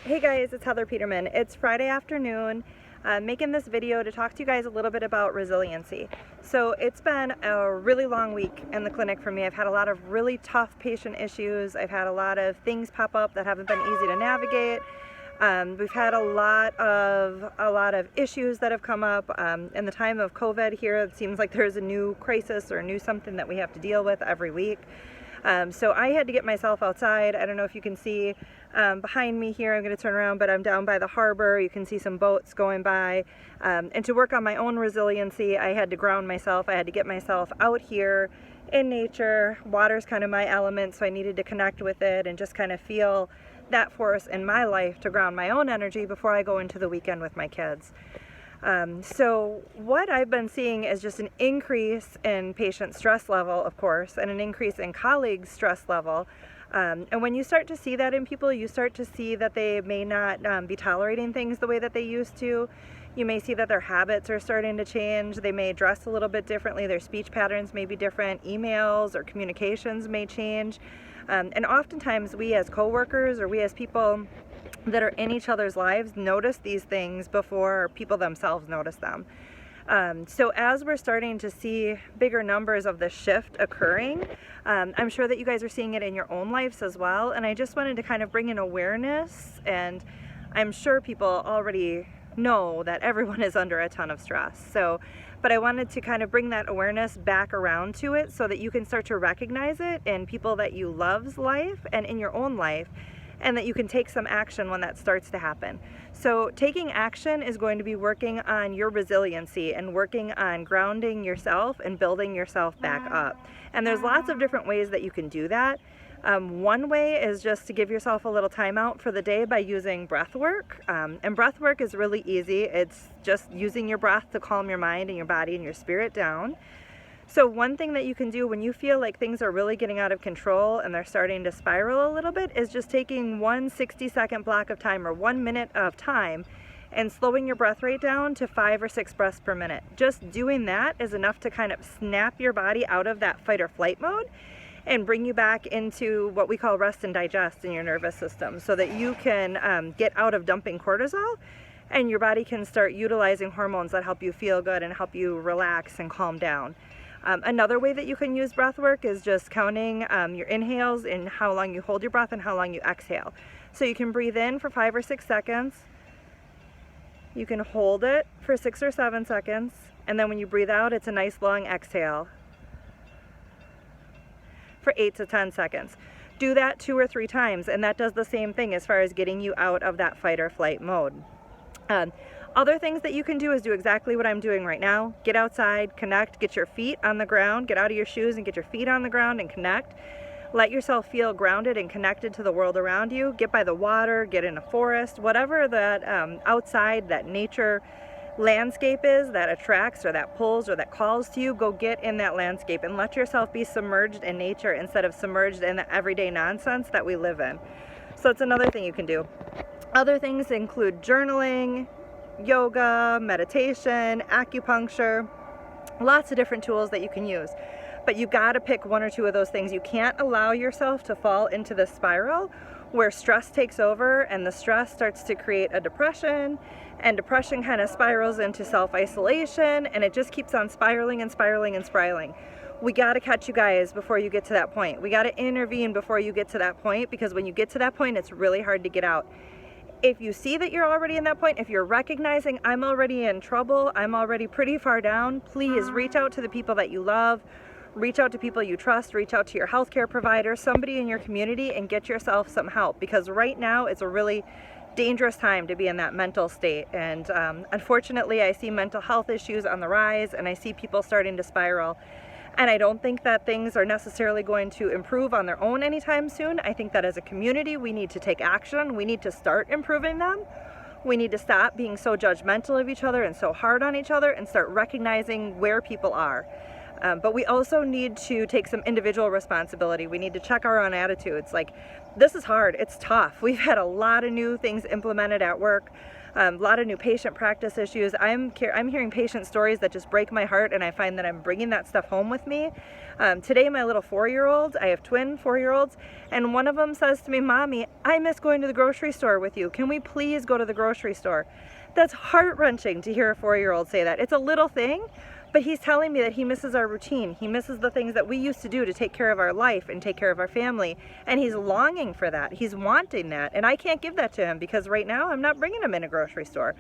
Hey guys, it's Heather Peterman. It's Friday afternoon. Making this video to talk to you guys a little bit about resiliency. So it's been a really long week in the clinic for me. I've had a lot of really tough patient issues. I've had a lot of things pop up that haven't been easy to navigate. We've had a lot of issues that have come up. In the time of COVID here, it seems like there's a new crisis or a new something that we have to deal with every week. So I had to get myself outside. I don't know if you can see behind me here, I'm going to turn around, but I'm down by the harbor. You can see some boats going by. And to work on my own resiliency, I had to ground myself. I had to get myself out here in nature. Water's kind of my element, so I needed to connect with it and just kind of feel that force in my life to ground my own energy before I go into the weekend with my kids. So what I've been seeing is just an increase in patient stress level, of course, and an increase in colleagues' stress level. And when you start to see that in people, you start to see that they may not be tolerating things the way that they used to. You may see that their habits are starting to change. They may dress a little bit differently. Their speech patterns may be different. Emails or communications may change. And oftentimes we as coworkers or we as people that are in each other's lives notice these things before people themselves notice them. So as we're starting to see bigger numbers of this shift occurring, I'm sure that you guys are seeing it in your own lives as well. And I just wanted to kind of bring in awareness, and I'm sure people already know that everyone is under a ton of stress. But I wanted to kind of bring that awareness back around to it so that you can start to recognize it in people that you love's life and in your own life, and that you can take some action when that starts to happen. So taking action is going to be working on your resiliency and working on grounding yourself and building yourself back up. And there's lots of different ways that you can do that. One way is just to give yourself a little time out for the day by using breath work. And breath work is really easy. It's just using your breath to calm your mind and your body and your spirit down. So one thing that you can do when you feel like things are really getting out of control and they're starting to spiral a little bit is just taking one 60-second block of time or 1 minute of time and slowing your breath rate down to 5 or 6 breaths per minute. Just doing that is enough to kind of snap your body out of that fight or flight mode and bring you back into what we call rest and digest in your nervous system, so that you can get out of dumping cortisol and your body can start utilizing hormones that help you feel good and help you relax and calm down. Another way that you can use breath work is just counting your inhales and how long you hold your breath and how long you exhale. So you can breathe in for 5 or 6 seconds. You can hold it for 6 or 7 seconds. And then when you breathe out, it's a nice long exhale for 8 to 10 seconds. Do that 2 or 3 times, and that does the same thing as far as getting you out of that fight or flight mode. Other things that you can do is do exactly what I'm doing right now. Get outside, connect, get your feet on the ground, get out of your shoes and get your feet on the ground and connect. Let yourself feel grounded and connected to the world around you. Get by the water, get in a forest, whatever that outside, that nature landscape is that attracts or that pulls or that calls to you, go get in that landscape and let yourself be submerged in nature instead of submerged in the everyday nonsense that we live in. So it's another thing you can do. Other things include journaling, yoga, meditation, acupuncture, lots of different tools that you can use. But you got to pick 1 or 2 of those things. You can't allow yourself to fall into the spiral where stress takes over, and the stress starts to create a depression, and depression kind of spirals into self-isolation, and it just keeps on spiraling and spiraling and spiraling. We got to catch you guys before you get to that point. We got to intervene before you get to that point, because when you get to that point, it's really hard to get out. If you see that you're already in that point, if you're recognizing I'm already in trouble, I'm already pretty far down, please reach out to the people that you love, reach out to people you trust, reach out to your healthcare provider, somebody in your community, and get yourself some help, because right now it's a really dangerous time to be in that mental state. And unfortunately, I see mental health issues on the rise, and I see people starting to spiral. And I don't think that things are necessarily going to improve on their own anytime soon. I think that as a community, we need to take action. We need to start improving them. We need to stop being so judgmental of each other and so hard on each other and start recognizing where people are. But we also need to take some individual responsibility. We need to check our own attitudes. Like, this is hard, it's tough. We've had a lot of new things implemented at work, a lot of new patient practice issues. I'm hearing patient stories that just break my heart, and I find that I'm bringing that stuff home with me. Today, my little 4-year-old, I have twin 4-year-olds, and one of them says to me, "Mommy, I miss going to the grocery store with you. Can we please go to the grocery store?" That's heart-wrenching to hear a 4-year-old say that. It's a little thing, but he's telling me that he misses our routine. He misses the things that we used to do to take care of our life and take care of our family. And he's longing for that. He's wanting that. And I can't give that to him because right now I'm not bringing him in a grocery store.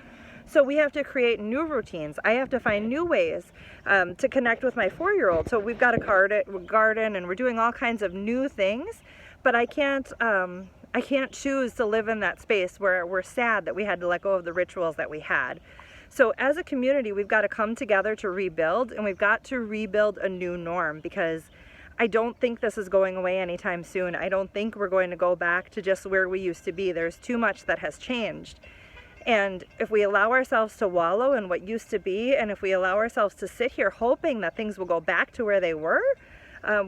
So we have to create new routines. I have to find new ways to connect with my 4-year-old. So we've got a garden and we're doing all kinds of new things, but I can't choose to live in that space where we're sad that we had to let go of the rituals that we had. So as a community, we've got to come together to rebuild, and we've got to rebuild a new norm, because I don't think this is going away anytime soon. I don't think we're going to go back to just where we used to be. There's too much that has changed. And if we allow ourselves to wallow in what used to be, and if we allow ourselves to sit here hoping that things will go back to where they were,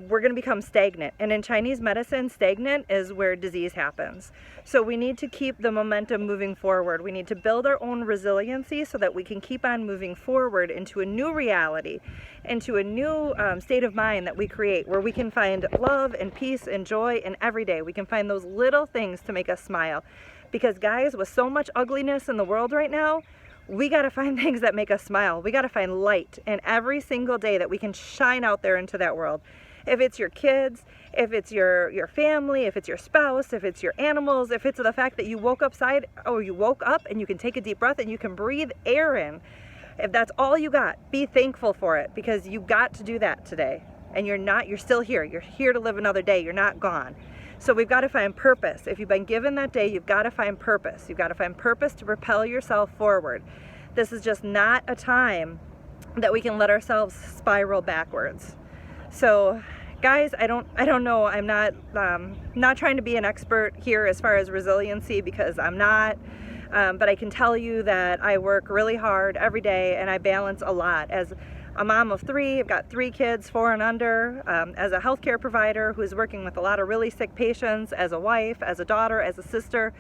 we're going to become stagnant. And in Chinese medicine, stagnant is where disease happens. So we need to keep the momentum moving forward. We need to build our own resiliency so that we can keep on moving forward into a new reality, into a new state of mind that we create, where we can find love and peace and joy in every day. We can find those little things to make us smile. Because guys, with so much ugliness in the world right now, we got to find things that make us smile. We got to find light in every single day that we can shine out there into that world. If it's your kids, if it's your family, if it's your spouse, if it's your animals, if it's the fact that you woke up and you can take a deep breath and you can breathe air in. If that's all you got, be thankful for it, because you got to do that today. And you're still here. You're here to live another day. You're not gone. So we've got to find purpose. If you've been given that day, you've got to find purpose. You've got to find purpose to propel yourself forward. This is just not a time that we can let ourselves spiral backwards. So guys, I don't know. I'm not trying to be an expert here as far as resiliency, because I'm not. But I can tell you that I work really hard every day, and I balance a lot. As a mom of 3, I've got 3 kids, 4 and under, as a healthcare provider who's working with a lot of really sick patients, as a wife, as a daughter, as a sister.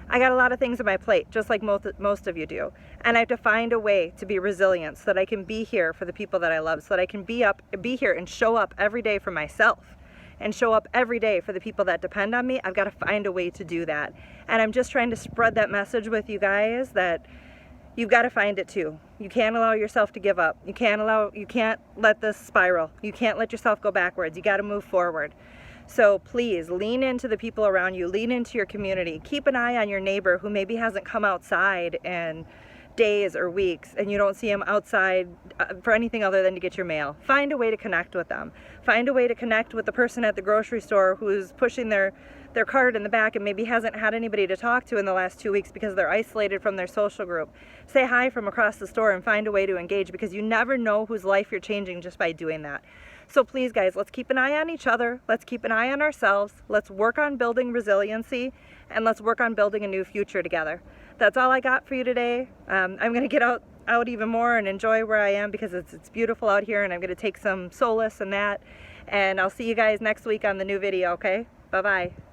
I got a lot of things on my plate, just like most of you do. And I have to find a way to be resilient so that I can be here for the people that I love, so that I can be here and show up every day for myself and show up every day for the people that depend on me. I've got to find a way to do that. And I'm just trying to spread that message with you guys that you've got to find it too. You can't allow yourself to give up. You can't let this spiral. You can't let yourself go backwards. You got to move forward. So please lean into the people around you, lean into your community. Keep an eye on your neighbor who maybe hasn't come outside in days or weeks, and you don't see them outside for anything other than to get your mail. Find a way to connect with them. Find a way to connect with the person at the grocery store who's pushing their cart in the back and maybe hasn't had anybody to talk to in the last 2 weeks because they're isolated from their social group. Say hi from across the store and find a way to engage, because you never know whose life you're changing just by doing that. So please guys, let's keep an eye on each other. Let's keep an eye on ourselves. Let's work on building resiliency, and let's work on building a new future together. That's all I got for you today. I'm going to get out even more and enjoy where I am, because it's beautiful out here, and I'm going to take some solace in that. And I'll see you guys next week on the new video, okay? Bye-bye.